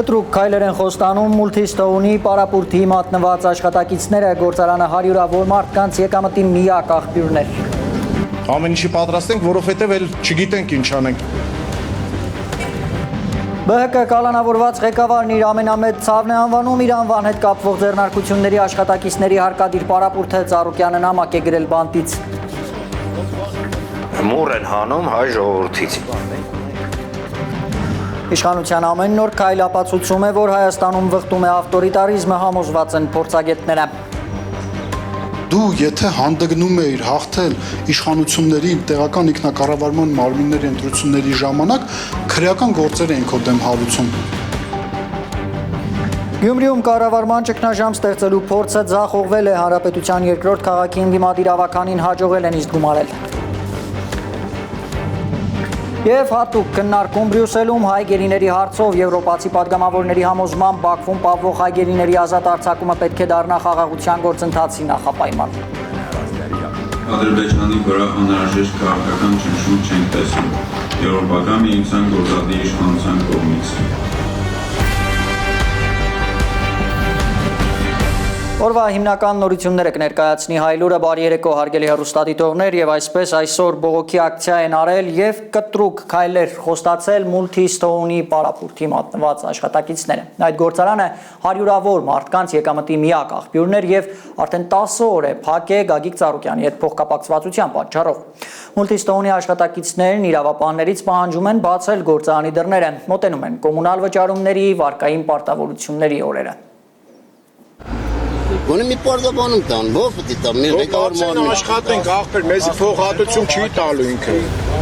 Կտրուկ քայլեր են խոստանում Մուլտիստոունի պարապուրտի մատնված աշխատակիցները, գործարանը հարյուրավոր մարդկանց եկամտի միակ աղբյուրներ։ Ամեն ինչի պատրաստ ենք, որովհետև էլ չգիտենք ինչ անենք։ ԲՀԿ կալանավորված ղեկավարն իր ամենամեծ ցավն է անվանում իր անվան հետ կապվող ձեռնարկությունների աշխատակիցների հարկադիր պարապուրտը Ծառուկյանը նամակ է գրել բանտից։ Մուռ են հանում հայ ժողովրդից։ Իշխանության ամեն նոր քայլ ապացուցում է, որ Հայաստանում վխտում է ավտորիտարիզմը, համոզված են փորձագետները։ Դու եթե հանդգնում էիր հաղթել իշխանությունների տեղական ինքնակառավարման մարմինների ընտրությունների ժամանակ, քրեական գործեր էին քո դեմ հարուցում։ Գյումրիում կառավարման ճգնաժամ ստեղծելու փորձը ձախողվել է, Հանրապետության երկրորդ քաղաքի ընդդիմադիր ավականին հաջողել են իսկ գումարել։ Եվ հատուկ քննարկում Բրյուսելում հայ գերիների հարցով եվրոպացի պատգամավորների համոզմամբ Բաքվում պահվող հայ գերիների ազատ արձակումը պետք է դառնա խաղաղության գործընթացի նախապայման։ Ադրբեջանի վրա անհրաժեշտ քաղաքական ճնշում չենք տեսնում Եվրոպական միության գործադիր իշխանության կողմից։ Օրվա հիմնական նորությունները կներկայացնի Հայլուրը, բարի երեկո հարգելի հեռուստադիտողներ, եւ այսպես այսօր բողոքի ակցիա են արել եւ կտրուկ քայլեր խոստացել Մուլտիստոունի պարապուրտի մատնված աշխատակիցները։ Այդ գործարանը հարյուրավոր մարդկանց եկամտի միակ աղբյուրն էր եւ արդեն 10 օր է փակ է Գագիկ Ծառուկյանի հետ փոխկապակցվածության պատճառով։ Մուլտիստոունի աշխատակիցներն իրավապահներից պահանջում են բացել գործարանի դռները, մոտենում են կոմունալ վճարումների վարկային պարտավորությունների օրերը։ Գոնե մի պարտադրանում տան, ո՞ր պետք է տա, մեր ղեկավարը աշխատենք, աղբեր, մեզի փոխհատուցում չի տալու ինքը։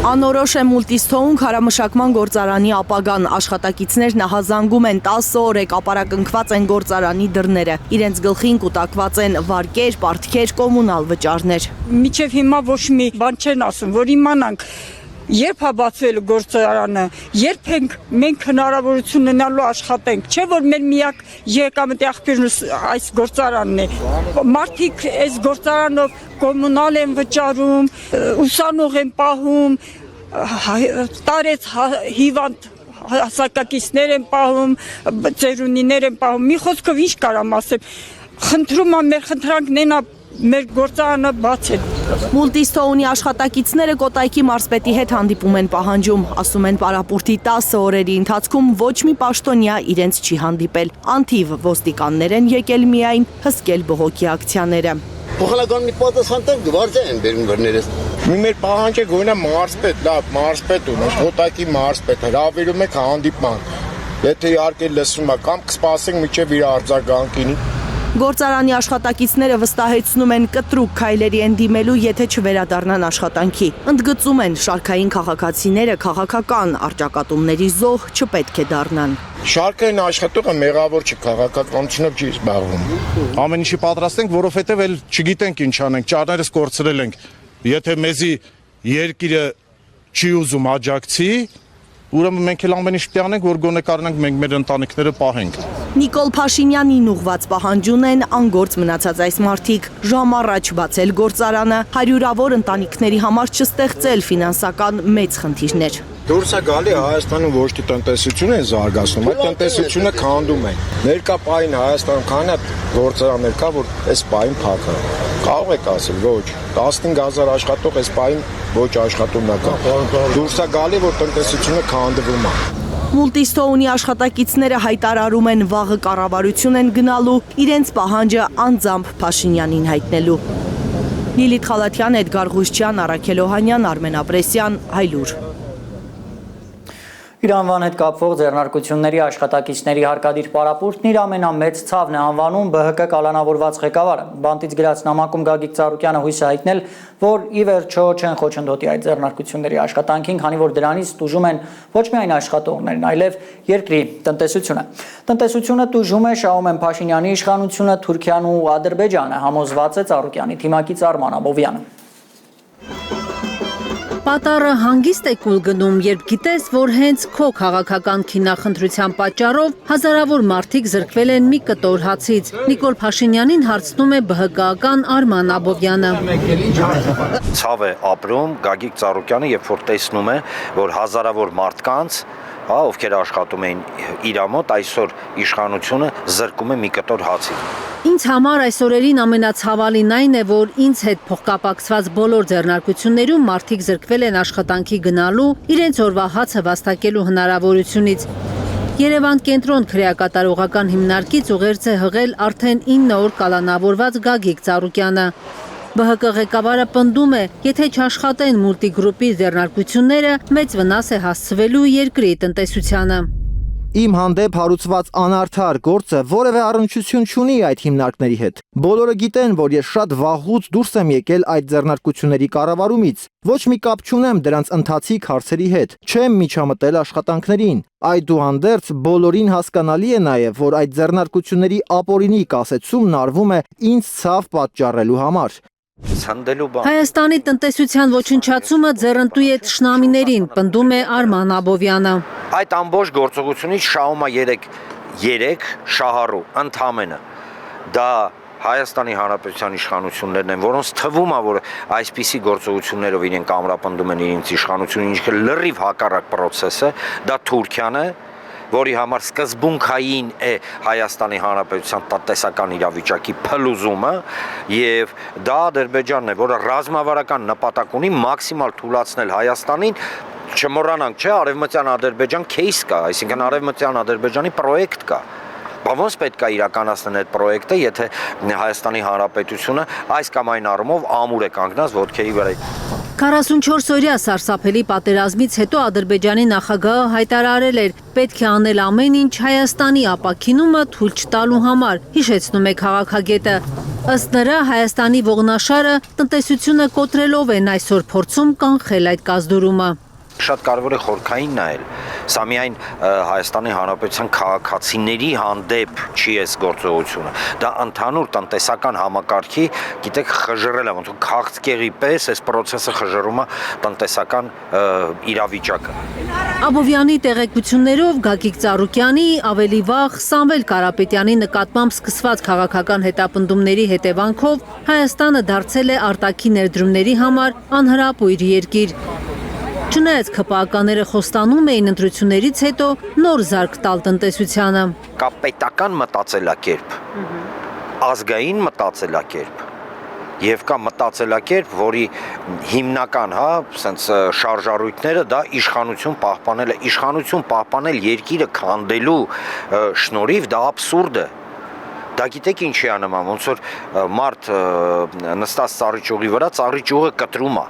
Անորոշ է Մուլտիստոուն քարամշակման գործարանի ապագան, աշխատակիցներն ահազանգում են 10 օր է կապարակնքված են գործարանի դռները, իրենց գլխին կուտակված են վարկեր, պարտքեր, կոմունալ վճարներ։ Մինչև հիմա ոչ մի բան չեն ասում, որ իմանանք երբ է բացվել գործարանը, երբ մենք հնարավորություն ունենալու աշխատենք, չէ որ մեր միակ եկամտի աղբյուրն այս գործարանն է։ Մարդիկ այս գործարանով կոմունալ են վճարում, ուսանող են պահում, տարեց հիվանդ հասակակիցներ են պահում, ծերունիներ են պահում։ Մի խոսքով ինչ կարամ ասեմ, խնդրում եմ մեր խնդրանքներն մեր գործարանը բաց է։ Մուլտիստոունի աշխատակիցները Կոտայքի մարզպետի հետ հանդիպում են պահանջում, ասում են պարապուրտի 10 օրերի ընթացքում ոչ մի պաշտոնյա իրենց չի հանդիպել, անթիվ ոստիկաններ են եկել միայն հսկել բողոքի ակցիաները։ Փոխանական մի պատասխան տամ գվարձա են բերում վրներս։ Մեր պահանջը գոնե մարզպետ, լավ, մարզպետ ունենք, Կոտայքի մարզպետ, հրավիրում եք հանդիպման։ Եթե իհարկե լսում է կամ կսպասենք մինչև իր արձագանքին։ Գործարանի աշխատակիցները վստահեցնում են կտրուկ քայլերի են դիմելու, եթե չվերադառնան աշխատանքի։ Ընդգծում են շարքային քաղաքացիները քաղաքական առճակատումների զոհ չպետք է դառնան։ Շարքային աշխատողը մեղավոր չի, քաղաքականությունով չի զբաղվում։ Ամեն ինչի պատրաստ ենք, որովհետև էլ չգիտենք ինչ անենք, ճարներս կորցրել ենք։ Եթե մեզի երկիրը չի ուզում աջակցի, ուրեմն մենք էլ ամեն ինչ պետք է անենք, որ գոնե կարողանանք մենք մեր ընտանիքները պահենք։ Նիկոլ Փաշինյանին ուղված պահանջուն են անգործ մնացած այս մարդիկ, ժամ առաջ բացել գործարանը, հարյուրավոր ընտանիքների համար չստեղծել ֆինանսական մեծ խնդիրներ։ Դուրս է գալի Հայաստանում ոչ թե տնտեսություն են զարգացնում, այլ տնտեսությունը քանդում են։ Ներկա պահին Հայաստանում քանի հատ գործարաններ կա, որ այս պահին փակ է։ Կարող եք ասել, ոչ, 15000 աշխատող այս պահին ոչ աշխատողնական։ Դուրս է գալի, որ տնտեսությունը քանդվում է։ Մուլտիստոունի աշխատակիցները հայտարարում են վաղը կառավարություն են գնալու, իրենց պահանջը անձամբ Փաշինյանին հայտնելու։ Լիլիթ Խալաթյան, Էդգար Ղուշչյան, Առաքել Օհանյան, Արմեն Ապրեսյան, Հայլուր։ Իր անվան հետ կապվող ձեռնարկությունների աշխատակիցների հարկադիր պարապուրտն իր ամենամեծ ցավն է անվանում ԲՀԿ կալանավորված ղեկավարը։ Բանտից գրած նամակում Գագիկ Ծառուկյանը հույս է հայտնել, որ ի վերջո չեն խոչընդոտի այդ ձեռնարկությունների աշխատանքին, քանի որ դրանից տուժում են ոչ միայն աշխատողներն, այլև երկրի տնտեսությունը։ Տնտեսությունը տուժում է Շահումեն Փաշինյանի իշխանությունը, Թուրքիան ու Ադրբեջանը, համոզված է Ծառուկյանի թիմակից Արման Աբովյանը։ Պատառը հանգիստ է կուլ գնում, երբ գիտես, որ հենց քո քաղաքական քինախնդրության պատճառով հազարավոր մարդիկ զրկվել են մի կտոր հացից։ Նիկոլ Փաշինյանին հարցնում է ԲՀԿ-ական Արման Աբովյանը։ Ցավ է ապրում Գագիկ Ծառուկյանը, երբ որ տեսնում է, որ հազարավոր մարդկանց հա, ովքեր աշխատում էին իր մոտ, այսօր իշխանությունը զրկում է մի կտոր հացի։ Ինձ համար այս օրերին ամենացավալին այն է, որ ինձ հետ փոխկապակցված բոլոր ձեռնարկություններում մարդիկ զրկվել են աշխատանքի գնալու, իրենց օրվա հացը վաստակելու հնարավորությունից։ Երևան կենտրոն քրեակատարողական հիմնարկից ուղերձ է հղել արդեն 9 օր կալանավորված Գագիկ Ծառուկյանը։ ԲՀԿ ղեկավարը պնդում է, եթե չաշխատեն մուլտիգրուպի ձեռնարկությունները, մեծ վնաս է հասցվելու երկրի տնտեսությանը։ Իմ հանդեպ հարուցված անարդար գործը որևէ առնչություն չունի այդ հիմնարկների հետ։ Բոլորը գիտեն, որ ես շատ վաղուց դուրս եմ եկել այդ ձեռնարկությունների կառավարումից։ Ոչ մի կապ չունեմ դրանց ընթացիկ հարցերի հետ։ Չեմ միջամտել աշխատանքներին։ Այդուհանդերձ բոլորին հասկանալի է նաև, որ այդ ձեռնարկությունների ապօրինի կասեցումն արվում է ինձ ցավ պատճառելու համար։ Հայաստանի տնտեսության ոչնչացումը ձեռնտու է թշնամիներին, պնդում է Արման Աբովյանը։ Այդ ամբողջ գործողությունից շահումը 3 շահառու ընդամենը դա Հայաստանի Հանրապետության իշխանություններն են, որոնց թվում է, որ այսպիսի գործողություններով իրենք ամրապնդում են իրենց իշխանությունը, ինչքը լրիվ հակառակ process-ը, դա Թուրքիան է, որի համար սկզբունքային է Հայաստանի Հանրապետության տնտեսական իրավիճակի փլուզումը եւ դա Ադրբեջանն է, որը ռազմավարական նպատակ ունի մաքսիմալ թույլատրել Հայաստանին, չմոռանանք, չէ, Արևմտյան Ադրբեջան case կա, այսինքն Արևմտյան Ադրբեջանի պրոյեկտ կա։ Ոնց պետք է իրականացնել այդ պրոյեկտը, եթե Հայաստանի Հանրապետությունը այս կամ այն առումով ամուր է կանգնած ոտքերի վրա։ 44-օրյա սարսափելի պատերազմից հետո Ադրբեջանի նախագահը հայտարարել էր, պետք է անել ամեն ինչ Հայաստանի ապաքինումը թույլ չտալու համար, հիշեցնում է քաղաքագետը։ Ըստ նրա, Հայաստանի ողնաշարը տնտեսությունը կոտրելով են այսօր փորձում կանխել այդ կազդուրումը։ Շատ կարևոր է խորքային նայել։ Սա միայն Հայաստանի Հանրապետության քաղաքացիների հանդեպ չի այս գործողությունը։ Դա ընդհանուր տնտեսական համակարգի, գիտեք, խժռել է, ոնց որ քաղցկեղի պես այս process-ը խժռում է տնտեսական իրավիճակը։ Աբովյանի տեղեկություններով Գագիկ Ծառուկյանի ավելի վաղ Սամվել Կարապետյանի նկատմամբ սկսված քաղաքական հետապնդումների հետևանքով Հայաստանը դարձել է արտաքին ներդրումների համար անհրապույր երկիր։ Չնայած ԿՊԱ-ականները խոստանում էին ընտրություններից հետո նոր զարկ տալ տնտեսությանը։ Կա պետական մտածելակերպ, ազգային մտածելակերպ եւ կա մտածելակերպ, որի հիմնական, սենց շարժառույթները դա իշխանություն պահպանել երկիրը քանդելու շնորհիվ դա աբսուրդ է։ Դա գիտեք ինչի է նման, ոնց որ մարդ նստած ծառի ճյուղի վրա, ծառի ճյուղը կտրում է,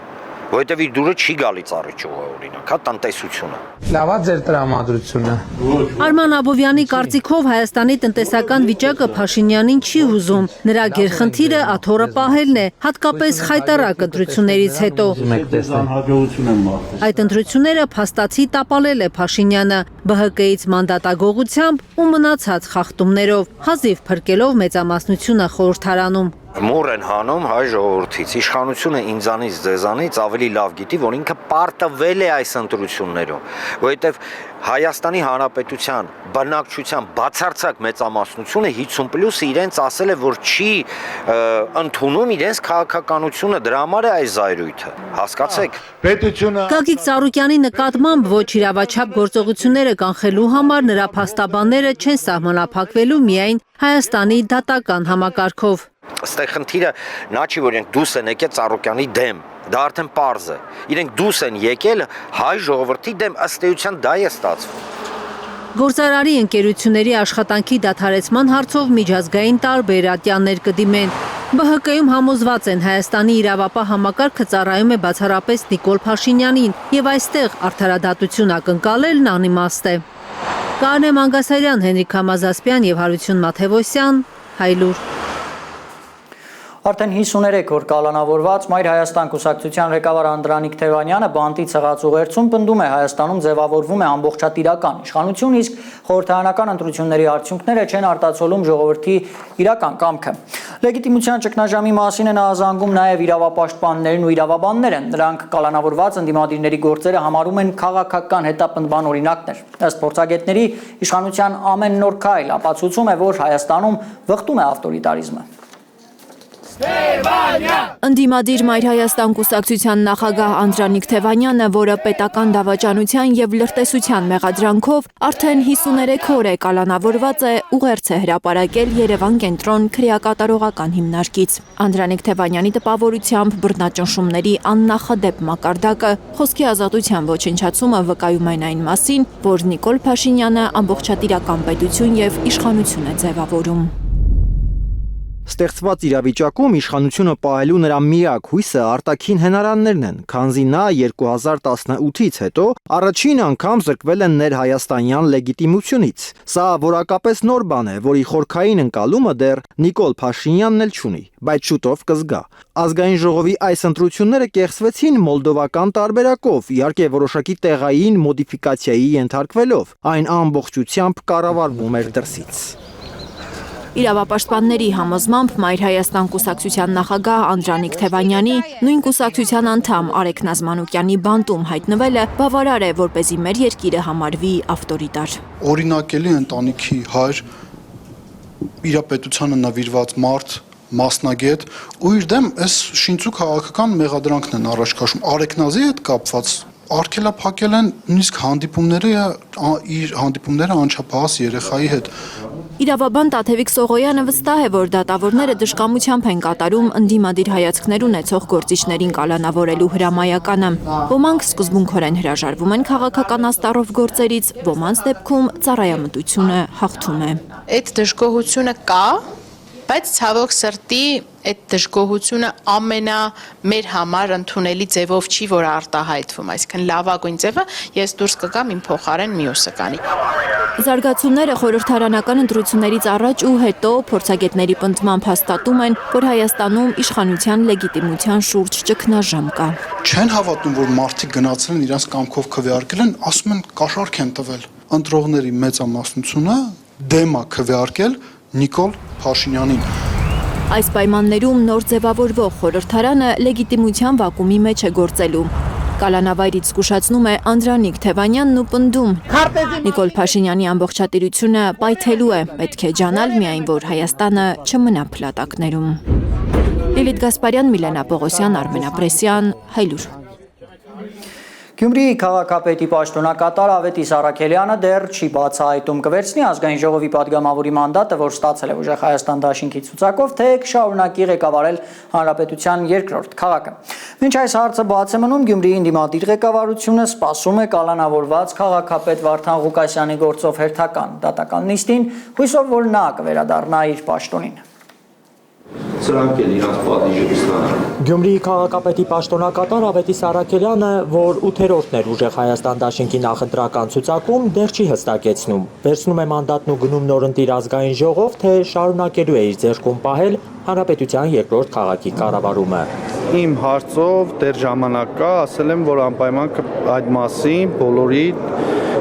որովհետև իր դուրը չի գալի ծառի ճյուղը, օրինակ, տնտեսությունը։ Լավ է ձեր տրամադրությունը։ Արման Աբովյանի կարծիքով Հայաստանի տնտեսական վիճակը Փաշինյանին չի հուզում։ Նրա գերխնդիրը աթոռը պահելն է, հատկապես խայտառակ ընտրություններից հետո։ Այդ ընտրությունները փաստացի տապալել է Փաշինյանը ԲՀԿ-ից մանդատագողությամբ ու մնացած խախտումներով, հազիվ փրկելով մեծամասնությունը խորհրդարանում։ Մուր են հանում հայ ժողովրդից, իշխանությունը ինձանից ձեզանից ավելի լավ գիտի, որ ինքը պարտվել է այս ընտրություններում, որովհետև Հայաստանի Հանրապետության բնակչության բացարձակ մեծամասնությունը 50+ իրենց ասել է, որ չի ընդունում իրենց քաղաքականությունը, դրա համար է այս զայրույթը, հասկացեք։ Գագիկ Ծառուկյանի նկատմամբ ոչ իրավաչափ գործողությունները կանխելու համար նրա փաստաբանները չեն սահմանափակվելու միայն Հայաստանի դատական համակարգով։ Այստեղ խնդիրը նա չի, որ իրենք դուրս են եկել Ծառուկյանի դեմ, դա արդեն պարզ է։ Իրենք դուրս են եկել հայ ժողովրդի դեմ, ըստ էության դա է ստացվում։ Գործարարի ընկերությունների աշխատանքի դադարեցման հարցով միջազգային տարբեր ատյաններ կդիմեն։ ԲՀԿ-ում համոզված են Հայաստանի իրավապահ համակարգը ծառայում է բացառապես Նիկոլ Փաշինյանին եւ այստեղ արդարադատություն ակնկալելն անիմաստ է։ Կանե Մանգասարյան, Հենրիկ Համազասպյան եւ Հարություն Մաթեւոսյան, Հայլուր։ Արդեն 53 օր կալանավորված Մայր Հայաստան կուսակցության ղեկավար Անդրանիկ Թևանյանը բանտից եղած ուղերձում պնդում է Հայաստանում ձևավորվում է ամբողջատիրական իշխանություն, իսկ խորհրդարանական ընտրությունների արդյունքները չեն արտացոլում ժողովրդի իրական կամքը։ Լեգիտիմության ճգնաժամի մասին են ահազանգում նաև իրավապաշտպաններն ու իրավաբանները։ Նրանք կալանավորված ընդդիմադիրների գործերը համարում են քաղաքական հետապնդման օրինակներ։ Ըստ փորձագետների, իշխանության ամեն նոր քայլ ապացուցում է, որ Հայաստանում վխտում է ավտորիտարիզմը։ Ընդդիմադիր Մայր Հայաստան կուսակցության նախագահ Անդրանիկ Թևանյանը, որը պետական դավաճանության եւ լրտեսության մեղադրանքով արդեն 53 օր է կալանավորված է, ուղերձ է հրապարակել Երևան կենտրոն քրեակատարողական հիմնարկից։ Անդրանիկ Թևանյանի տպավորությամբ բռնաճնշումների աննախադեպ մակարդակը, խոսքի ազատության ոչնչացումը վկայում են այն մասին, որ Նիկոլ Փաշինյանը ամբողջատիրական պետություն եւ իշխանություն է ձևավորում։ Ստեղծված իրավիճակում իշխանությունը պահելու նրա միակ հույսը արտաքին հնարաններն են, քանզի նա 2018-ից հետո առաջին անգամ զրկվել են ներհայաստանյան լեգիտիմությունից։ Սա որակապես նոր բան է, որի խորքային ընկալումը դեռ Նիկոլ Փաշինյանն էլ չունի, բայց շուտով կզգա։ Ազգային ժողովի այս ընտրությունները կեղծվեցին մոլդովական տարբերակով, իհարկե որոշակի տեղային մոդիֆիկացիայի ենթարկվելով, այն ամբողջությամբ կառավարվում էր դրսից։ Իրավապաշտպանների համոզմամբ Մայր Հայաստան կուսակցության նախագահ Անդրանիկ Թևանյանի նույն կուսակցության անդամ Արեգ Նազմանուկյանի բանտում հայտնվելը բավարար է, որպեսզի մեր երկիրը համարվի ավտորիտար։ Օրինակելի ընտանիքի հայր, իր պետությանը նվիրված մարդ, մասնագետ, ու իր դեմ այս շինծու քաղաքական մեղադրանքն են առաջ քաշում։ Արեգնազի հետ կապված արգելափակել են նույնիսկ հանդիպումները անչափահաս երեխայի հետ։ Իրավաբան Տաթևիկ Սողոյանը վստահ է, որ դատավորները դժկամությամբ են կատարում ընդդիմադիր հայացքներ ունեցող գործիչներին կալանավորելու հրամայականը։ Ոմանք սկզբունքորեն հրաժարվում են քաղաքական աստառով գործերից, ոմանց դեպքում ծառայամտությունը հաղթում է։ Այդ դժգոհությունը կա, բայց ցավոք սրտի այդ դժգոհությունը մեր համար ընդունելի ձևով չի, որ արտահայտվում, այսինքն լավագույն ձևը ես դուրս կգամ, իմ փոխարեն մյուսը կանի։ Զարգացումները խորհրդարանական ընտրություններից առաջ ու հետո փորձագետների պնդմամբ հաստատում են, որ Հայաստանում իշխանության լեգիտիմության շուրջ ճգնաժամ կա։ Չեն հավատում, որ մարդիկ գնացել են իրենց կամքով քվեարկել են, ասում են կաշառք են տվել։ Ընտրողների մեծամասնությունը դեմ է քվեարկել Նիկոլ Փաշինյանին։ Այս պայմաններում նոր ձևավորվող խորհրդարանը լեգիտիմության վակումի մեջ է գործելու։ Կալանավայրից զգուշացնում է Անդրանիկ Թևանյանն ու պնդում. Նիկոլ Փաշինյանի ամբողջատիրությունը պայթելու է, պետք է ջանալ միայն, որ Հայաստանը չմնա փլատակներում։ Լիլիթ Գասպարյան, Միլենա Պողոսյան, Արմեն Ապրեսյան, Հայլուր։ Գյումրիի քաղաքապետի պաշտոնակատար Ավետիս Առաքելյանը դեռ չի բացահայտում կվերցնի ազգային ժողովի падգամավորի մանդատը, որ ստացել է Ուժեղ Հայաստան դաշինքի ցուցակով, թե կշարունակի ղեկավարել հանրապետության երկրորդ քաղաքը։ Մինչ այս հարցը բաց է մնում, Գյումրիի ընդդիմադիր ղեկավարությունը սպասում է կալանավորված քաղաքապետ Վարդան Ղուկասյանի գործով հերթական դատական նիստին, հույսով, որ նա կվերադառնա իր պաշտոնին։ Սրանք էլ իրանց պատիժը կստանան։ Գյումրիի քաղաքապետի պաշտոնակատար Ավետիս Առաքելյանը, որ 8-րդն էր Ուժեղ Հայաստան դաշինքի նախընտրական ցուցակում, դեռ չի հստակեցնում։ Վերցնում է մանդատն ու գնում նորընտիր ազգային ժողով, թե շարունակելու է իր ձեռքում պահել հանրապետության երկրորդ քաղաքի կառավարումը։ Իմ հարցով դեռ ժամանակ կա, ասել եմ, որ անպայման այդ մասին բոլորի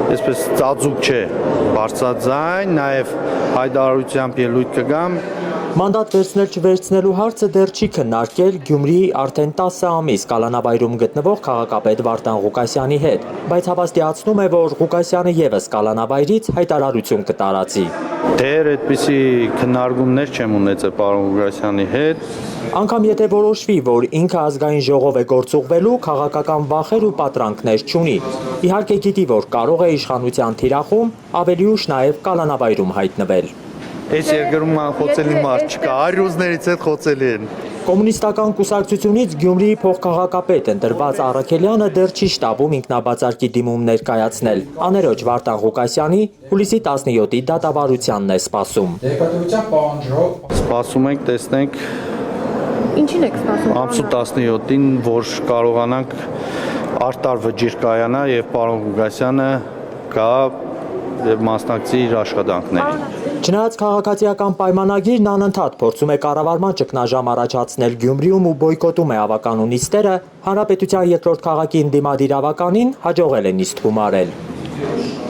այսպես ծածուկ չէ, բարձրաձայն, նաև հայտարարությամբ ելույթ կգամ։ Մանդատ վերցնել չվերցնելու հարցը դեռ չի քննարկել Գյումրիի արդեն 10 ամիս կալանավայրում գտնվող քաղաքապետ Վարդան Ղուկասյանի հետ, բայց հավաստիացնում է, որ Ղուկասյանը եւս կալանավայրից հայտարարություն կտարածի։ Դեռ այդպիսի քննարկումներ չեմ ունեցել պարոն Ղուկասյանի հետ։ Անկամ եթե որոշվի, որ ինքը ազգային ժողով է գործուղվելու, քաղաքական վախեր ու պատրանքներ չունի։ Իհարկե գիտի, որ կարող է իշխանության թիրախում ավելի ուշ նաև կալանավայրում հայտնվել։ Այս երկրում խոցելի մարդ չկա, արյուզներից հետ խոցելի են։ Կոմունիստական կուսակցությունից Գյումրիի փոխքաղաքապետ ընտրված Առաքելյանը դեռ չի շտաբում ինքնաբացարկի դիմում ներկայացնել։ Աներոջ Վարդան Ղուկասյանի հուլիսի 17-ի դատավարությանն է սպասում։ Սպասում ենք, տեսնենք։ Ինչին եք սպասում։ Ամսու 17-ին, որ կարողանանք արտար վճիր կայանա եւ պարոն Ղուկասյանը գա եւ մասնակցի իր աշխատանքներին։ Չնայած քաղաքացիական պայմանագիրն անընդհատ փորձում է կառավարման ճգնաժամ առաջացնել Գյումրիում ու բոյկոտում է ավականու նիստերը, հանրապետության երկրորդ քաղաքի ընդդիմադիր ավականին հաջողել է նիստ գումարել։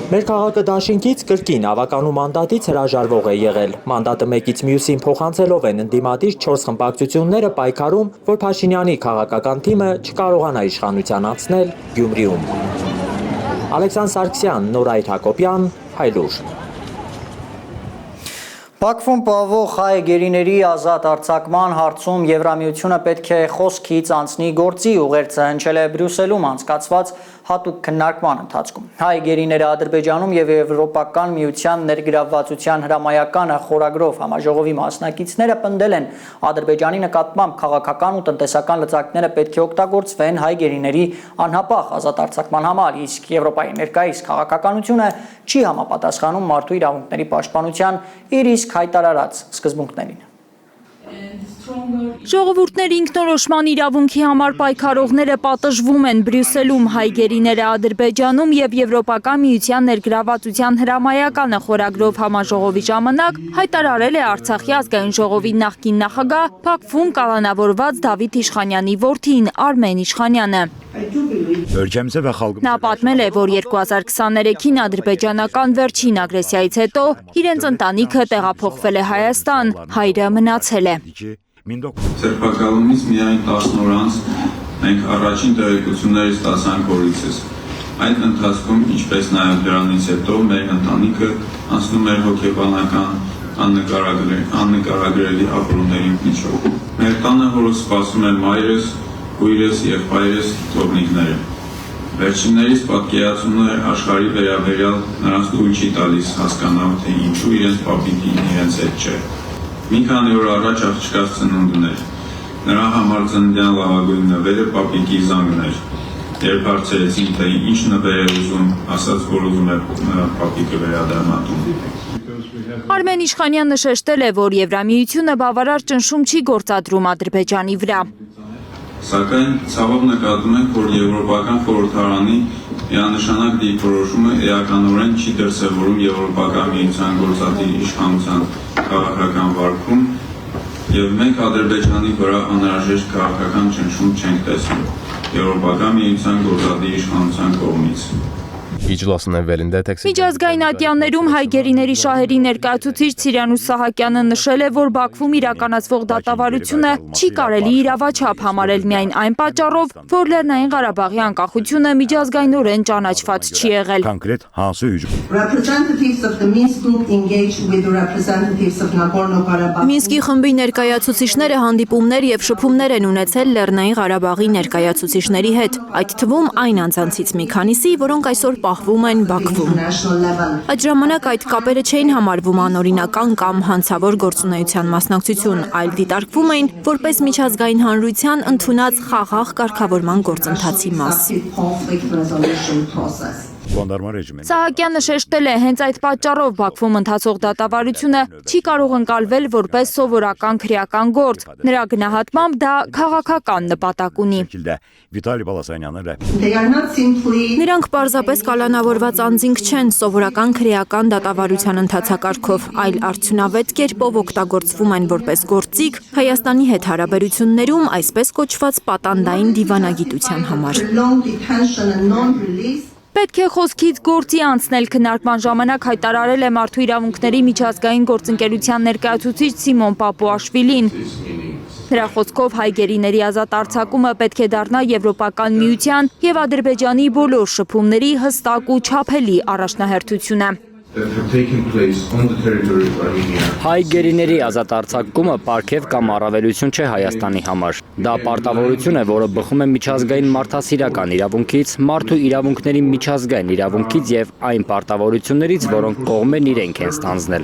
Մեր քաղաքը դաշինքից կրկին ավականու մանդատից հրաժարվող է եղել։ Մանդատը մեկից մյուսին փոխանցելով են ընդդիմադիր 4 խմբակցությունները պայքարում, որ Փաշինյանի քաղաքական թիմը չկարողանա իշխանության անցնել Գյումրիում։ Ալեքսանդր Սարգսյան, Նորայր Հակոբյան, Հայլուր։ Բաքվում պահվող հայ գերիների ազատ արձակման հարցում Եվրամիությունը պետք է խոսքից անցնի գործի, ուղերձը հնչել է Բրյուսելում անցկացված հատուկ քննարկման ընթացքում։ Հայ գերիները Ադրբեջանում եւ Եվրոպական միության ներգրավվածության հրամայականը խորագրով համաժողովի մասնակիցները պնդել են Ադրբեջանի նկատմամբ քաղաքական ու տնտեսական լծակները պետք է օգտագործվեն հայ գերիների անհապաղ ազատ արձակման համար, իսկ Եվրոպայի ներկայիս քաղաքականությունը չի համապատասխանում մարդու իրավունքների պաշտպանության իր իսկ հայտարարած սկզբունքներին։ Ժողովուրդների ինքնորոշման իրավունքի համար պայքարողները պատժվում են Բրյուսելում, հայ գերիները Ադրբեջանում եւ Եվրոպական միության ներգրավվածության հրամայականը խորագրով համաժողովի ժամանակ հայտարարել է Արցախի ազգային ժողովի նախկին նախագահ Բաքվում կալանավորված Դավիթ Իշխանյանի որդին Արմեն Իշխանյանը։ Նա պատմել է, որ 2023-ին ադրբեջանական վերջին ագրեսիայից հետո իրենց ընտանիքը տեղափոխվել է Հայաստան, հայրը մնացել է։ Սերբակալումից միայն 10 օր անց մենք առաջին տեղեկությունները ստացանք օրիցս։ Այդ ընթացքում, ինչպես նաև դրանից հետո, մեր ընտանիքը անցնում էր հոգեբանական աննկարագրելի ապրումների միջով։ Մեր տանը հորս սպասում էր մայրս, քույրս, եղբայրս, թողնիկները։ Վերջիններից պատկերացումներ աշխարհի վերաբերյալ նրանց թույլ չի տալիս հասկանալ, թե ինչու իրենց պապիկին իրենց հետ չէ։ Մի քանի օր առաջ աղջկաս ծնունդն էր։ Նրա համար ծննդյան լավագույն նվերը պապիկի զանգն էր։ Երբ հարցրեցին, թե ինչ նվեր է ուզում, ասաց, որ ուզում է պապիկը վերադառնատուն։ Արմեն Իշխանյանը շեշտել է, որ Եվրամիությունը բավարար ճնշում չի գործադրում Ադրբեջանի վրա։ Սակայն ցավով նկատում ենք, որ Եվրոպական խորհրդարանի միանշանակ դիրքորոշումը էականորեն չի դրսևորում Եվրոպական միության գործադիր իշխանության քաղաքական վարքում եւ մենք Ադրբեջանի վրա անհրաժեշտ քաղաքական ճնշում չենք տեսնում Եվրոպական միության գործադիր իշխանության կողմից։ Միջազգային ատյաններում հայ գերիների շահերի ներկայացուցիչ Ցիրյանուս Սահակյանը նշել է, որ Բաքվում իրականացվող դատավարությունը չի կարելի իրավաչափ համարել միայն այն պատճառով, որ Լեռնային Ղարաբաղի անկախությունը միջազգայինորեն ճանաչված չի եղել։ Մինսկի խմբի ներկայացուցիչները հանդիպումներ եւ շփումներ են ունեցել Լեռնային Ղարաբաղի ներկայացուցիչների հետ, այդ թվում այն անձանցից մի քանիսի, որոնք այսօր պահվում են Բաքվում։ Այդ ժամանակ այդ կապերը չէին համարվում անօրինական կամ հանցավոր գործունեության մասնակցություն, այլ դիտարկվում էին որպես միջազգային հանրության ընդունած խաղաղ կարգավորման գործընթացի մաս։ Սահակյանը շեշտել է, հենց այդ պատճառով Բաքվում ընթացող դատավարությունը չի կարող ընկալվել որպես սովորական քրեական գործ, նրա գնահատմամբ դա քաղաքական նպատակ ունի։ Նրանք պարզապես կալանավորված անձինք չեն սովորական քրեական դատավարության ընթացակարգով, այլ արդյունավետ կերպով օգտագործվում են որպես գործիք Հայաստանի հետ հարաբերություններում այսպես կոչված պատանդային դիվանագիտության համար։ Պետք է խոսքից գործի անցնել քննարկման ժամանակ հայտարարել է Մարդու իրավունքների միջազգային գործընկերության ներկայացուցիչ Սիմոն Պապուաշվիլին։ Նրա խոսքով հայ գերիների ազատ արձակումը պետք է դառնա Եվրոպական միության եւ Ադրբեջանի բոլոր շփումների հստակ ու չափելի առաջնահերթությունը։ Հայ գերիների ազատ արձակումը պարգև կամ առավելություն չէ Հայաստանի համար։ Դա պարտավորություն է, որը բխում է միջազգային մարդասիրական իրավունքից, մարդու իրավունքների միջազգային իրավունքից եւ այն պարտավորություններից, որոնք կողմերն իրենք են ստանձնել։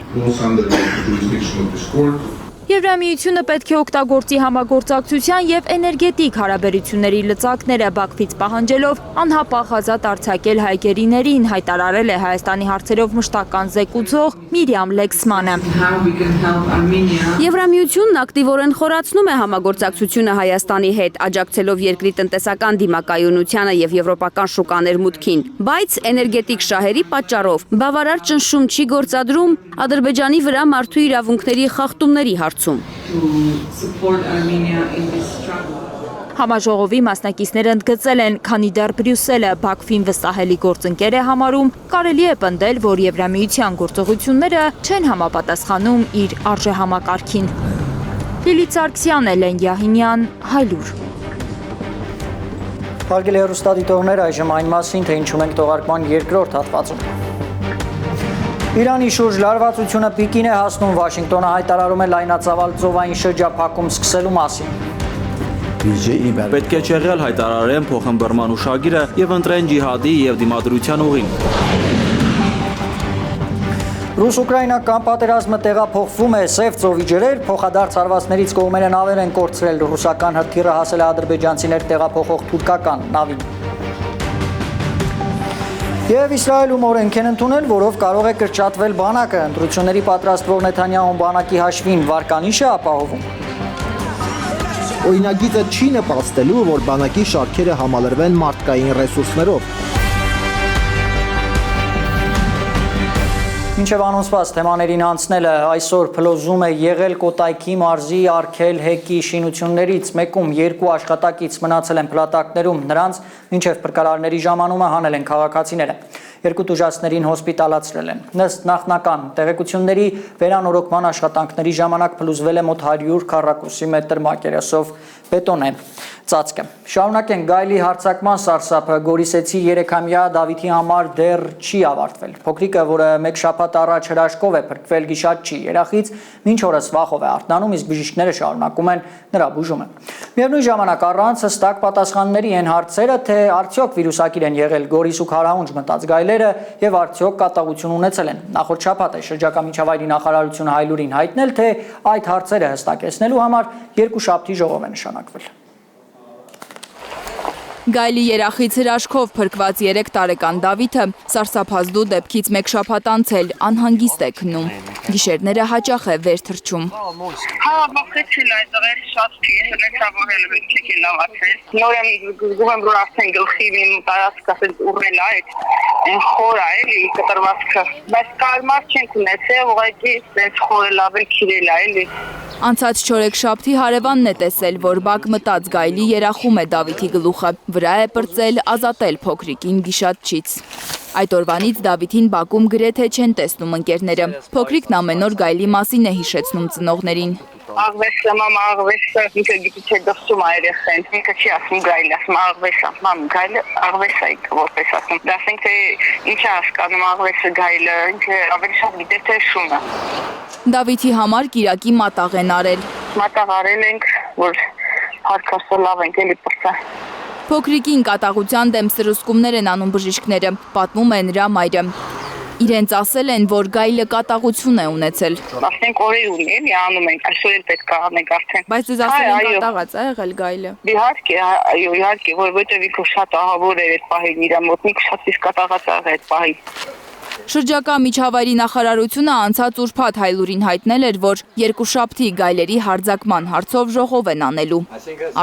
Եվրամիությունը պետք է օգտագործի համագործակցության եւ էներգետիկ հարաբերությունների լծակները Բաքվից պահանջելով անհապաղ ազատ արձակել հայ գերիներին, հայտարարել է Հայաստանի հարցերով մշտական զեկուցող Միրիամ Լեքսմանը։ Եվրամիությունն ակտիվորեն խորացնում է համագործակցությունը Հայաստանի հետ, աջակցելով երկրի տնտեսական դիմակայունությանը եւ եվրոպական շուկաներ մուտքին, բայց էներգետիկ շահերի պատճառով բավարար ճնշում չի գործադրում Ադրբեջանի վրա մարդու իրավունքների խախտումների հարցում։ Համաժողովի մասնակիցները ընդգծել են, քանի դեռ Բրյուսելը Բաքվին վստահելի գործընկեր է համարում, կարելի է պնդել, որ Եվրամիության գործողությունները չեն համապատասխանում իր արժեհամակարգին։ Լիլիթ Սարգսյան, Էլեն Յահինյան, Հայլուր։ Հարգելի հեռուստադիտողներ, այժմ այն մասին, թե ինչ ունենք թողարկման երկրորդ հատվածում։ Իրանի շուրջ լարվածությունը պիկին է հասնում, Վաշինգտոնը հայտարարում է լայնածավալ ծովային շրջափակում սկսելու մասին։ Պետք է չեղյալ հայտարարեն փոխըմբռնման ուշագիրը եւ ընտրեն ջիհադի եւ դիմադրության ուղին։ Ռուս-ուկրաինական պատերազմը տեղափոխվում է Սև ծովի ջրեր, փոխադարձ հարվածներից կողմերը նավեր են կորցրել, ռուսական հրթիռը հասել է ադրբեջանցիներ տեղափոխող թուրքական նավին։ Եվ Իսրայելում օրենք են ընդունել, որով կարող է կրճատվել բանակը, ընտրությունների պատրաստվող Նեթանյահուն բանակի հաշվին վարկանիշ է ապահովում։ Օրինագիծը չի նպաստելու, որ բանակի շարքերը համալրվեն մարդկային ռեսուրսներով։ Մինչև անոնցված թեմաներին անցնելը այսօր փլոզում է եղել Կոտայքի մարզի Արքել հեկի շինություններից մեկում երկու աշխատակից մնացել են փլատակներում, նրանց մինչև փրկարարների ժամանումը հանել են քաղաքացիները։ Երկու տուժածներին հոսպիտալացրել են։ Ըստ նախնական տեղեկությունների վերանորոգման աշխատանքների ժամանակ փլուզվել է մոտ 100 քառակուսի մետր մակերեսով բետոնե ծածկը։ Շարունակեն գայլի հարձակման սարսափը Գորիսեցի 3-ամյա Դավիթի համար դեռ չի ավարտվել։ Փոքրիկը, որը մեկ շաբաթ առաջ հրաշքով է փրկվել գիշատչի երախից, մինչ օրս վախով է արթնանում, իսկ բժիշկները շարունակում են նրա բուժումը։ Միևնույն ժամանակ առանց հստակ պատասխանների են հարցերը, թե արդյոք վիրուսակիր են եղել Գորիս ու Քարահունջ մտած գայլերը եւ արդյոք կատաղություն ունեցել են։ Նախորդ շաբաթ է շրջակա միջավայրի նախարարությունը Հայլուրին հայտնել, թե այդ հարցերը հստակեցնելու համար երկուշաբթի ժողով է նշանակվել։ Գայլի երախից հրաշքով փրկված 3 տարեկան Դավիթը սարսափազդու դեպքից մեկ շաբաթ անցել անհանգիստ է քնում։ Գիշերները հաճախ է վեր թռչում։ Հա, մոխեցին այդտեղ շատ ինտերնետավորել չեկի լավացել։ Նոր եմ զգում եմ, որ արդեն գլխի իմ տարածքը ուռել է այդ խորը էլի կտրվածքը։ Բայց կարմար չենք ունեցել, ուղղակի այս խորը լավ է քիրել է էլի։ Անցած չորեքշաբթի հարևանն է տեսել, որ բակ մտած գայլի երախում է Դավիթի գլուխը, վրա է պրծել ազատել փոքրիկին գիշատչից։ Այդ օրվանից Դավիթին բակում գրեթե չեն տեսնում ընկերները։ Փոքրիկն ամեն օր գայլի մասին է հիշեցնում ծնողներին։ Աղվեսը, մամ, աղվեսը, ինքը գիտի չէ դրսում է երեխեն, ինքը չի ասում գայլ, ասում աղվեսը, մամ, գայլը աղվես է ինքը որպես ասում, դասենք թե ինչ է հասկանում աղվեսը գայլը, ինքը ավելի շատ գիտե թե շունը։ Դավիթի համար կիրակի մատաղ են արել։ Մատաղ արել ենք, որ հարկասը լավ ենք էլի պրծա։ Փոքրիկին կատաղության դեմ սրուսկումներ են անում բժիշկները, պատմում է նրա մայրը։ Իրենց ասել են, որ գայլը կատաղություն է ունեցել։ Ասենք օրեր ունի, էլի անում ենք, այսօր էլ պետք է անենք արդեն։ Բայց դուք ասել եք կատաղած է եղել գայլը։ Իհարկե, այո, իհարկե, որովհետև ինքը շատ ահավոր էր այդ պահին իր մոտ, ինքը շատ իսկ կատաղած աղ այդ պահին։ Շրջակա միջավայրի նախարարությունը անցած ուրբաթ Հայլուրին հայտնել էր, որ երկուշաբթի գայլերի հարձակման հարցով ժողով են անելու։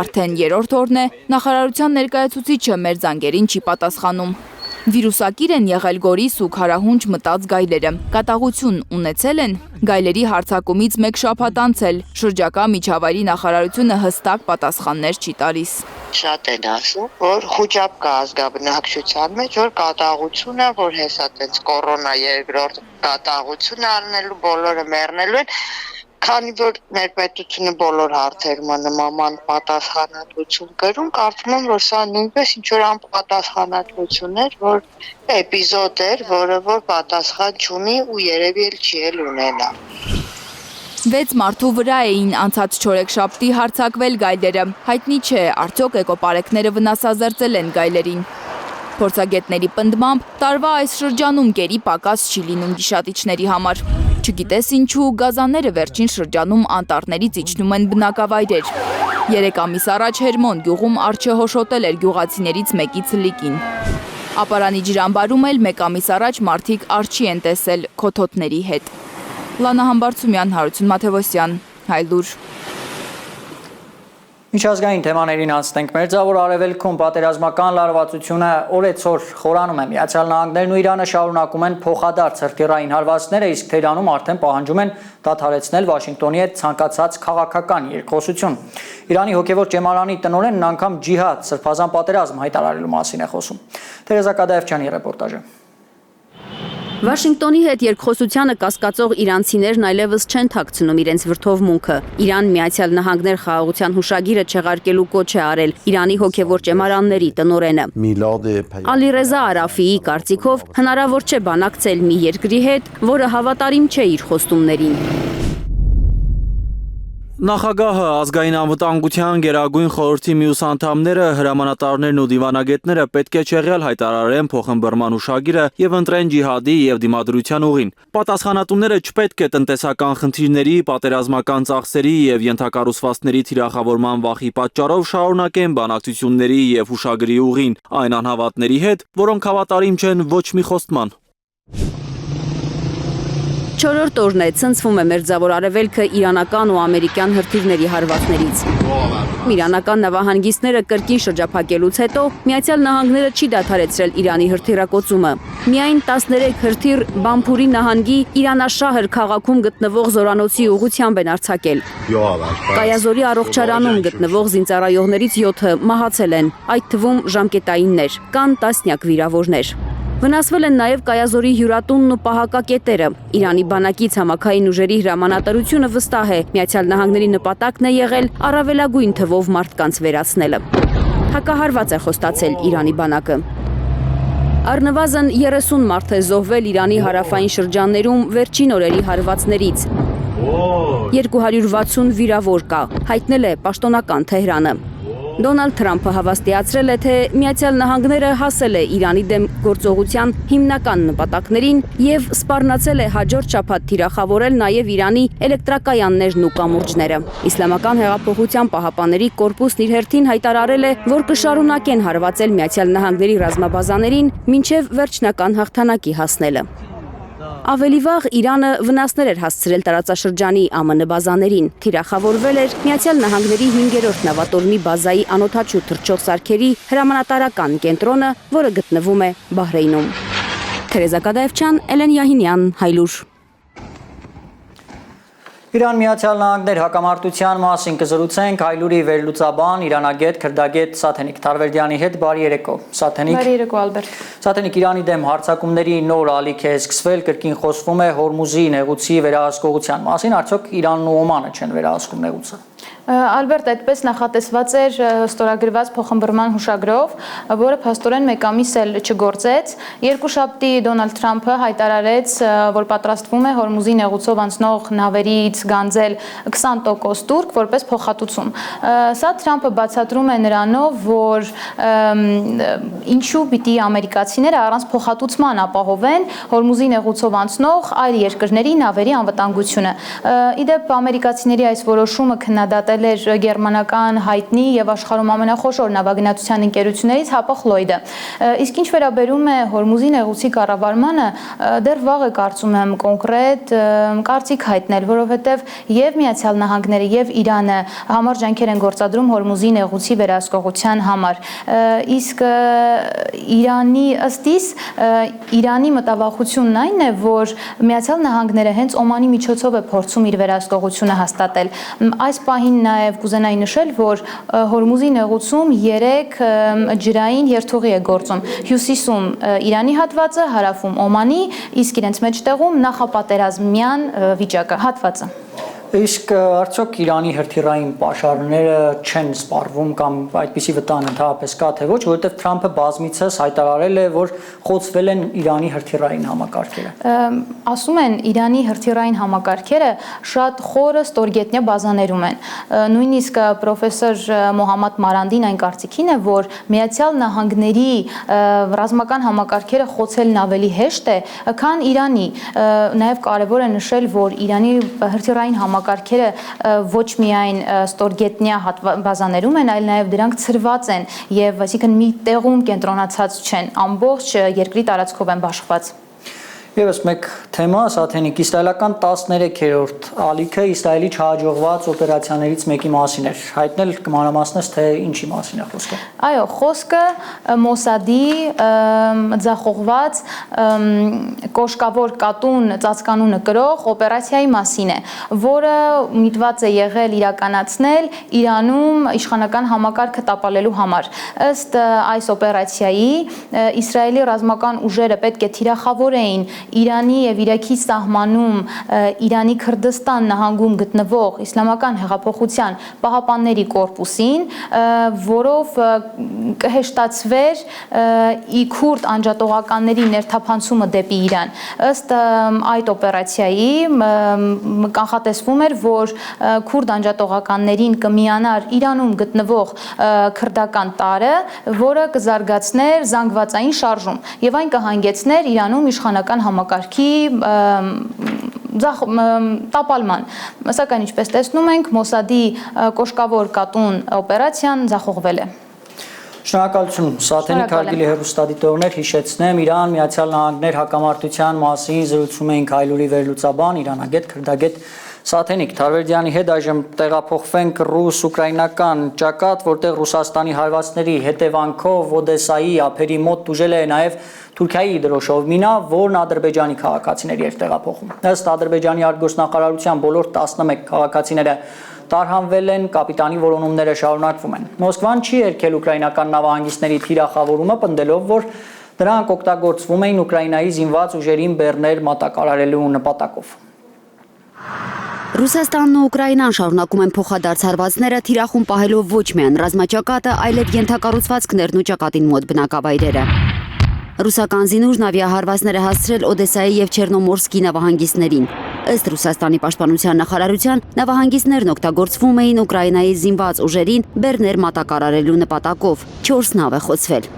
Արդեն երրորդ օրն է, նախարարության ներկայացուցիչը մեր զանգերին չի պատասխանում։ Վիրուսակիր են եղել Գորիս ու Քարահունջ մտած գայլերը։ Կատաղություն ունեցել են, գայլերի հարձակումից մեկ շաբաթ անցել, շրջակա միջավայրի նախարարությունը հստակ պատասխաններ չի տալիս։ Շատ են ասում, որ խոճապ կա ազգաբնակչության մեջ, որ կատաղությունը, որ հեսա տենց կորոնա երկրորդ կատաղությունը անելու բոլորը մեռնելու են, քանի որ ներպետությունը բոլոր հարցերում նման պատասխանատվություն կրում, կարծում եմ, որ սա նույնպես ինչ-որ անպատասխանատվություն էր, որ էպիզոդ էր, որը որ պատասխան չունի ու երևի էլ չի էլ ունենա։ 6 մարդու վրա էին անցած չորեքշաբթի հարձակվել գայլերը։ Հայտնի չէ, արդյոք էկոպարեկները վնասազերծել են գայլերին։ Փորձագետների պնդմամբ տարվա այս շրջանում գերի պակաս չի լինում գիշատիչների համար։ Չգիտես ինչու, գազանները վերջին շրջանում անտառներից իջնում են բնակավայրեր։ 3 ամիս առաջ Հերմոն գյուղում արջը հոշոտել էր գյուղացիներից մեկի ցլիկին։ Ապարանի ջրամբարում էլ 1 ամիս առաջ մարդիկ արջի են տեսել քոթոթների հետ։ Լանա Համբարձումյան, Հարություն Մաթևոսյան, Հայլուր։ Միջազգային թեմաներին անցնենք։ Մերձավոր Արևելքում պատերազմական լարվածությունը օրեցօր խորանում է։ Միացյալ Նահանգներն ու Իրանը շարունակում են փոխադարձ հրթիռային հարվածները, իսկ Թեհրանում արդեն պահանջում են դադարեցնել Վաշինգտոնի հետ ցանկացած քաղաքական երկխոսություն։ Իրանի հոգևոր ճեմարանի տնօրենն անգամ ջիհադ, սրբազան պատերազմ հայտարարելու մասին է խոսում։ Թերեզա Կադաևչյանի ռեպորտաժը։ Վաշինգտոնի հետ երկխոսությանը կասկածող իրանցիներն այլևս չեն թաքցնում իրենց վրդովմունքը։ Իրան Միացյալ Նահանգներ խաղաղության հուշագիրը չեղարկելու կոչ է արել Իրանի հոգևոր ճեմարանների տնօրենը։ Ալիրեզա Արաֆիի կարծիքով հնարավոր չէ բանակցել մի երկրի հետ, որը հավատարիմ չէ իր խոստումներին։ Նախագահը, ազգային անվտանգության գերագույն խորհրդի մյուս անդամները, հրամանատարներն ու դիվանագետները պետք է չեղյալ հայտարարեն փոխըմբռնման հուշագիրը եւ ընտրեն ջիհադի եւ դիմադրության ուղին։ Պատասխանատուները չպետք է տնտեսական խնդիրների, պատերազմական ծախսերի եւ ենթակառուցվածքների թիրախավորման վախի պատճառով շարունակեն բանակցությունների եւ հուշագրի ուղին այն անհավատների հետ, որոնք հավատարիմ չեն ոչ մի խոստման։ Չորրորդ օրն է ցնցվում է Մերձավոր Արևելքը իրանական ու ամերիկյան հրթիռների հարվածներից։ Իրանական նավահանգիստները կրկին շրջափակելուց հետո Միացյալ Նահանգները չի դադարեցրել Իրանի հրթիռակոծումը։ Միայն 13 հրթիռ Բամփուրի նահանգի Իրանաշահր քաղաքում գտնվող զորանոցի ուղղությամբ են արձակել։ Կայազորի առողջարանում գտնվող զինծառայողներից 7-ը մահացել են, այդ թվում ժամկետայիններ, կան տասնյակ վիրավորներ։ Վնասվել են նաև Կայազորի հյուրատունն ու պահակակետերը։ Իրանի բանակից համակային ուժերի հրամանատարությունը վստահ է, Միացյալ Նահանգների նպատակն է եղել առավելագույն թվով մարդկանց վերացնելը։ Հակահարված է խոստացել Իրանի բանակը։ Առնվազն 30 մարդ է զոհվել Իրանի հարավային շրջաններում վերջին օրերի հարվածներից։ 260 վիրավոր կա, հայտնել է պաշտոնական Թեհրանը։ Դոնալդ Թրամփը հավաստիացրել է, թե Միացյալ Նահանգները հասել է Իրանի դեմ գործողության հիմնական նպատակներին եւ սպառնացել է հաջորդ շաբաթ թիրախավորել նաեւ Իրանի էլեկտրակայաններն ու կամուրջները։ Իսլամական հեղափոխության պահապանների կորպուսն իր հերթին հայտարարել է, որ կշարունակեն հարվածել Միացյալ Նահանգների ռազմաբազաներին մինչեւ վերջնական հաղթանակի հասնելը։ Ավելի վաղ Իրանը վնասներ էր հասցրել տարածաշրջանի ԱՄՆ բազաներին։ Թիրախավորվել էր Միացյալ Նահանգների 5-րդ նավատորմի բազայի անօդաչու թռչող սարքերի հրամանատարական կենտրոնը, որը գտնվում է Բահրեյնում։ Թերեզա Կադաևչյան, Էլեն Յահինյան, Հայլուր։ Իրան Միացյալ Նահանգներ հակամարտության մասին կզրուցենք Հայլուրի վերլուծաբան, իրանագետ, քրդագետ Սաթենիկ Թարվերդյանի հետ։ Բարի երեկո։ Սաթենիկ։ Բարի երեկո, Ալբերտ։ Սաթենիկ, Իրանի դեմ հարձակումների նոր ալիք է սկսվել, կրկին խոսվում է Հորմուզի նեղուցի վերահսկողության մասին, արդյոք Իրանն ու Օմանը չեն վերահսկում նեղուցը։ Ալբերտ, այդպես նախատեսված էր ստորագրված փոխըմբռնման հուշագրով, որը փաստորեն մեկ ամիս էլ չգործեց։ Երկուշաբթի Դոնալդ Թրամփը հայտարարեց, որ պատրաստվում է Հորմուզի նեղուցով անցնող նավերից գանձել 20% տուրք որպես փոխհատուցում։ Սա Թրամփը բացատրում է նրանով, որ ինչու պիտի ամերիկացիները առանց փոխհատուցման ապահովեն Հորմուզի նեղուցով անցնող այլ երկրների նավերի անվտանգությունը։ Իդեպ ամերիկացիների այս որոշումը քննադատել էր գերմանական հայտնի եւ աշխարհում ամենախոշոր նավագնացության ընկերություններից Հապախ Լոյդը։ Իսկ ինչ վերաբերում է Հորմուզի նեղուցի կառավարմանը, դեռ վաղ է կարծում եմ կոնկրետ կարծիք հայտնել, որովհետեւ եւ Միացյալ Նահանգները եւ Իրանը համառ ջանքեր են գործադրում Հորմուզի նեղուցի վերահսկողության համար։ Իսկ Իրանի ըստիս Իրանի մտավախությունն այն է, որ Միացյալ Նահանգները հենց Օմանի միջոցով է փորձում իր վերահսկողությունը հաստատել։ Այս պահին նաև կուզենայի նշել, որ Հորմուզի նեղուցում 3 ջրային երթուղի է գործում։ Հյուսիսում Իրանի հատվածը, հարավում Օմանի, իսկ իրենց մեջտեղում նախապատերազմյան վիճակը հատվածը։ Իսկ արդյոք Իրանի հրթիռային պաշարները չեն սպառվում կամ այդպիսի վտանգ ընդհանրապես կա թե ոչ, որովհետև Թրամփը բազմիցս հայտարարել է, որ խոցվել են Իրանի հրթիռային համակարգերը։ Ասում են Իրանի հրթիռային համակարգերը շատ խորը ստորգետնյա բազաներում են։ Նույնիսկ պրոֆեսոր Մոհամմադ Մարանդին այն կարծիքին է, որ Միացյալ Նահանգների ռազմական համակարգերը խոցելն ավելի հեշտ է, քան Իրանի։ Նաև կարևոր է նշել, որ Իրանի հրթիռային համակարգերը ոչ միայն ստորգետնյա բազաներում են, այլ նաև դրանք ցրված են եւ այսինքն մի տեղում կենտրոնացած չեն, ամբողջ երկրի տարածքով են բաշխված։ Եվս մեկ թեմա, Սաթենիկ, իսրայելական 13-րդ ալիքը Իսրայելի չհաջողված օպերացիաներից մեկի մասին էր։ Հայտնել կմանրամասնես, թե ինչի մասին է խոսքը։ Այո, խոսքը Մոսադի ձախողված կոշկավոր կատուն ծածկանունը կրող օպերացիայի մասին է, որը միտված է եղել իրականացնել Իրանում իշխանական համակարգը տապալելու համար։ Ըստ այս օպերացիայի Իսրայելի ռազմական ուժերը պետք է թիրախավորեին Իրանի եւ Իրաքի սահմանում Իրանի Քրդստան նահանգում գտնվող Իսլամական հեղափոխության պահապանների կորպուսին, որով կհեշտացվեր ի քուրդ անջատողականների ներթափանցումը դեպի Իրան։ Ըստ այդ օպերացիայի կանխատեսվում էր, որ քուրդ անջատողականներին կմիանար Իրանում գտնվող քրդական տարը, որը կզարգացներ զանգվածային շարժում եւ այն կհանգեցներ Իրանում իշխանական համակարգի տապալման։ Սակայն ինչպես տեսնում ենք, Մոսադի կոշկավոր կատուն օպերացիան ձախողվել է։ Շնորհակալություն։ Սաթենիկ հարգելի հեռուստադիտողներ, հիշեցնեմ, Իրան, Միացյալ Նահանգներ հակամարտության մասին զրուցում էինք Հայլուրի վերլուծաբան, իրանագետ, քրդագետ Սաթենիկ Թարվերդյանի հետ այժմ տեղափոխվենք ռուս-ուկրաինական ճակատ, որտեղ Ռուսաստանի հարվածների հետևանքով Օդեսայի ափերի մոտ տուժել է նաև Թուրքիայի դրոշով մինա, որն Ադրբեջանի քաղաքացիների էր տեղափոխում։ Ըստ Ադրբեջանի արտգործնախարարության բոլոր 11 քաղաքացիները տարհանվել են, կապիտանի որոնումները շարունակվում են։ Մոսկվան չի երգել ուկրաինական նավահանգիստների թիրախավորումը, պնդելով, որ դրանք օգտագործվում էին Ուկրաինայի զինված ուժերին բեռներ մատակարարելու նպատակով։ Ռուսաստանն ու Ուկրաինան շարունակում են փոխադարձ հարվածները թիրախում պահելով ոչ միայն ռազմաճակատը, այլև ենթակառուցվածքներն ու ճակատին մոտ բնակավայրերը։ Ռուսական զինուժն ավիահարվածներ է հասցրել Օդեսայի եւ Չեռնոմորսկի նավահանգիստներին։ Ըստ Ռուսաստանի պաշտպանության նախարարության, նավահանգիստներն օգտագործվում էին Ուկրաինայի զինված ուժերին բեռներ մատակարարելու նպատակով։ 4 նավ է խոցվել։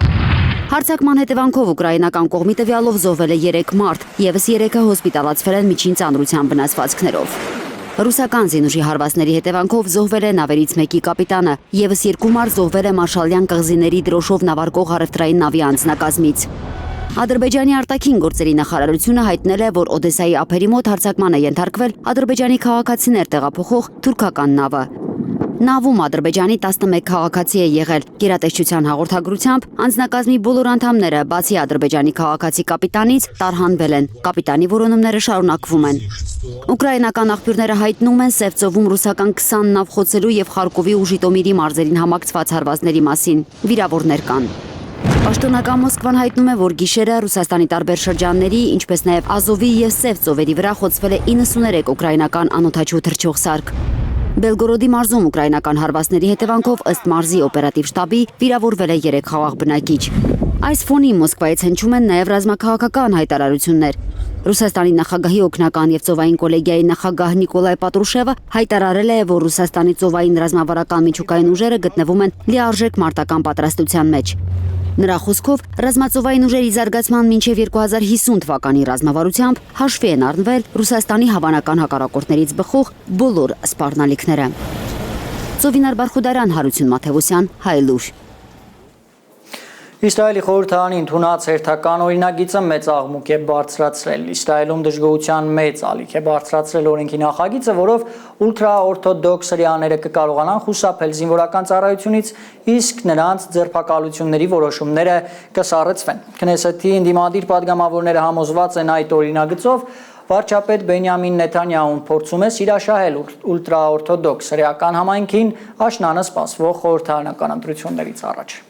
Հարձակման հետևանքով ուկրաինական կողմի տվյալով զոհվել է 3 մարդ, եւս 3-ը հոսպիտալացվել են միջին ծանրության վնասվածքներով։ Ռուսական զինուժի հարվածների հետևանքով զոհվել է նավերից մեկի կապիտանը, եւս 2 մարդ զոհվել է Մարշալյան կղզիների դրոշով նավարկող առևտրային նավի անձնակազմից։ Ադրբեջանի արտաքին գործերի նախարարությունը հայտնել է, որ Օդեսայի ափերի մոտ հարձակման է ենթարկվել Ադրբեջանի քաղաքացիներ տեղափոխող թուրքական նավը։ Նավում Ադրբեջանի 11 քաղաքացի է եղել։ Գերատեսչության հաղորդագրությամբ անձնակազմի բոլոր անդամները, բացի Ադրբեջանի քաղաքացի կապիտանից, տարհանվել են։ Կապիտանի որոնումները շարունակվում են։ Ուկրաինական աղբյուրները հայտնում են Սև ծովում ռուսական 20 նավ խոցելու եւ Խարկովի ու Ժիտոմիրի մարզերին համակցված հարվածների մասին։ Վիրավորներ կան։ Պաշտոնական Մոսկվան հայտնում է, որ գիշերը Ռուսաստանի տարբեր շրջանների, ինչպես նաև Ազովի եւ Սև ծովերի վրա խոցվել է 93 ուկրաինական անօդաչու թռչող սարք։ Բելգորոդի մարզում ուկրաինական հարվածների հետևանքով ըստ մարզի օպերատիվ շտաբի վիրավորվել է 3 խաղաղ բնակիչ։ Այս ֆոնին Մոսկվայից հնչում են նաև ռազմաքաղաքական հայտարարություններ։ Ռուսաստանի նախագահի օգնական եւ ծովային կոլեգիայի նախագահ Նիկոլայ Պատրուշևը հայտարարել է, որ Ռուսաստանի ծովային ռազմավարական միջուկային ուժերը գտնվում են լիարժեք մարտական պատրաստության մեջ։ Նրա խոսքով ռազմածովային ուժերի զարգացման մինչև 2050 թվականի ռազմավարությամբ հաշվի են առնվել Ռուսաստանի հավանական հակառակորդներից բխող բոլոր սպառնալիքները։ Ծովինար Բարխուդարյան, Հարություն Մաթևոսյան, Հայլուր։ Իսրայելի խորհրդարանի ընդունած հերթական օրինագիծը մեծ աղմուկ է բարձրացրել։ Իսրայելում դժգոհության մեծ ալիք է բարձրացրել օրենքի նախագիծը, որով ուլտրաօրթոդոքս հրեաները կկարողանան խուսափել զինվորական ծառայությունից, իսկ նրանց ձերբակալությունների որոշումները կսառեցվեն։ Քնեսեթի ընդդիմադիր падգամավորները համոզված են այդ օրինագծով վարչապետ Բենյամին Նեթանյահուն փորձում է սիրաշահել ուլտրաօրթոդոքս հրեական համայնքին աշնանը սպասվող խորհրդարանական ընտրություններից առաջ։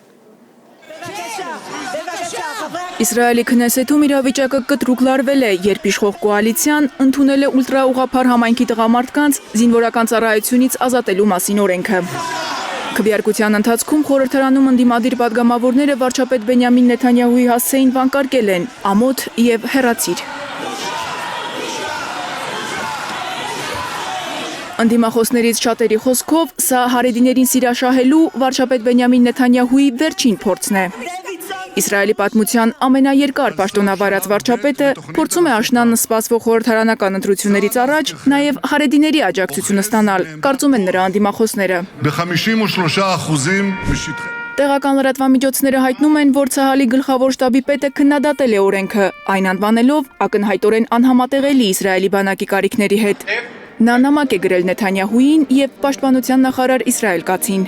Իսրայելի քնեսեթում իրավիճակը կտրուկ լարվել է, երբ իշխող կոալիցիան ընդունել է ուլտրաուղղափառ համայնքի տղամարդկանց զինվորական ծառայությունից ազատելու մասին օրենքը։ Քվեարկության ընթացքում խորհրդարանում ընդդիմադիր падգամավորները վարչապետ Բենյամին Նեթանյահուի հասցեին վանկարկել են «Ամոթ» եւ «Հեռացիր»։ Ընդդիմախոսներից շատերի խոսքով սա հարեդիներին սիրաշահելու վարչապետ Բենյամին Նեթանյահուի վերջին փորձն է։ Իսրայելի պատմության ամենաերկար պաշտոնավարած վարչապետը փորձում է աշնանը սպասվող խորհրդարանական ընտրություններից առաջ նաև հարեդիների աջակցությունը ստանալ, կարծում են նրա ընդդիմախոսները։ Տեղական լրատվամիջոցները հայտնում են, որ Ցահալի գլխավոր շտաբի պետը քննադատել է օրենքը, այն անվանելով ակնհայտորեն անհամատեղելի Իսրայելի բանակի կարիքների հետ։ Նա նամակ է գրել Նեթանյահուին եւ պաշտպանության նախարար Իսրայել Կացին։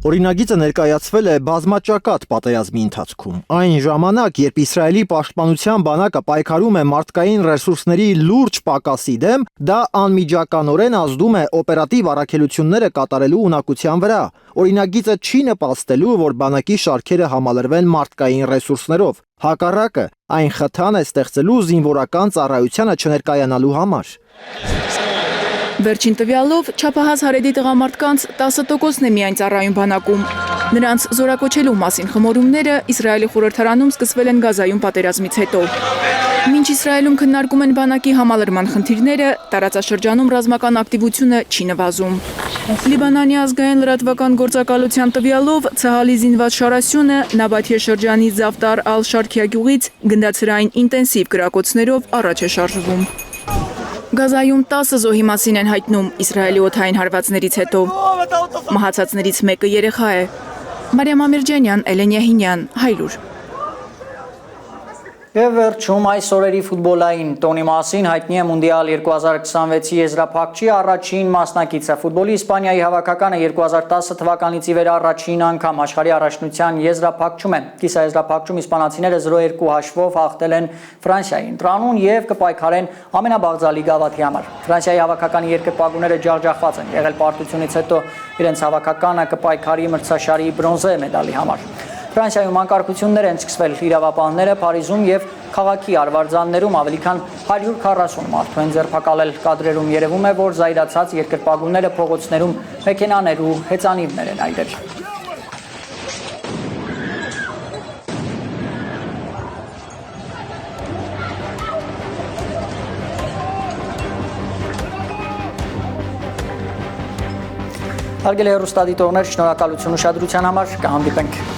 Օրինագիծը ներկայացվել է բազմաճակատ պատերազմի ընթացքում։ Այն ժամանակ, երբ Իսրայելի պաշտպանության բանակը պայքարում է մարդկային ռեսուրսների լուրջ պակասի դեմ, դա անմիջականորեն ազդում է օպերատիվ առաքելությունները կատարելու ունակության վրա։ Օրինագիծը չի նպաստելու, որ բանակի շարքերը համալրվեն մարդկային ռեսուրսներով։ Հակառակը, այն խթան է ստեղծելու զինվորական ծառայությանը չներկայանալու համար։ Վերջին տվյալով չափահաս հարեդի տղամարդկանց 10%-ն է միայն ծառայում բանակում։ Նրանց զորակոչելու մասին խմորումները Իսրայելի խորհրդարանում սկսվել են Գազայում պատերազմից հետո։ Մինչ Իսրայելում քննարկում են բանակի համալրման խնդիրները, տարածաշրջանում ռազմական ակտիվությունը չի նվազում։ Լիբանանի ազգային լրատվական գործակալության տվյալով Ցահալի զինված շարասյունը Նաբաթիե շրջանի Զավտար ալ-Շարքիա գյուղից գնդացրային ինտենսիվ կրակոցներով առաջ է շարժվում։ Գազայում 10 զոհի մասին են հայտնում Իսրայելի օդային հարվածներից հետո։ Մահացածներից մեկը երեխա է։ Մարիամ Ամիրջանյան, Էլեն Յահինյան, Հայլուր։ Եվ վերջում այս օրերի ֆուտբոլային տոնի մասին հայտնի է Մունդիալ 2026-ի եզրափակչի առաջին մասնակիցը։ Ֆուտբոլի Իսպանիայի հավաքականը 2010 թվականից ի վեր առաջին անգամ աշխարհի առաջնության եզրափակչում է։ Կիսաեզրափակչում իսպանացիները 0-2 հաշվով հաղթել են Ֆրանսիայի ընտրանուն եւ կպայքարեն ամենաբաղձալի գավաթի համար։ Ֆրանսիայի հավաքականի երկրպագուները ջախջախված են եղել պարտությունից հետո իրենց հավաքականը կպայքարի մրցաշարի բրոնզե մեդալի համար։ Ֆրանսիայում անկարգություններ են սկսվել իրավապահները Փարիզում եւ քաղաքի արվարձաններում ավելի քան 140 մարդու են ձերբակալել։ Կադրերում երևում է, որ զայրացած երկրպագուները փողոցներում մեքենաներ ու հեծանիվներ են այրել։ Հարգելի հեռուստադիտողներ, շնորհակալություն ուշադրության համար, կհանդիպենք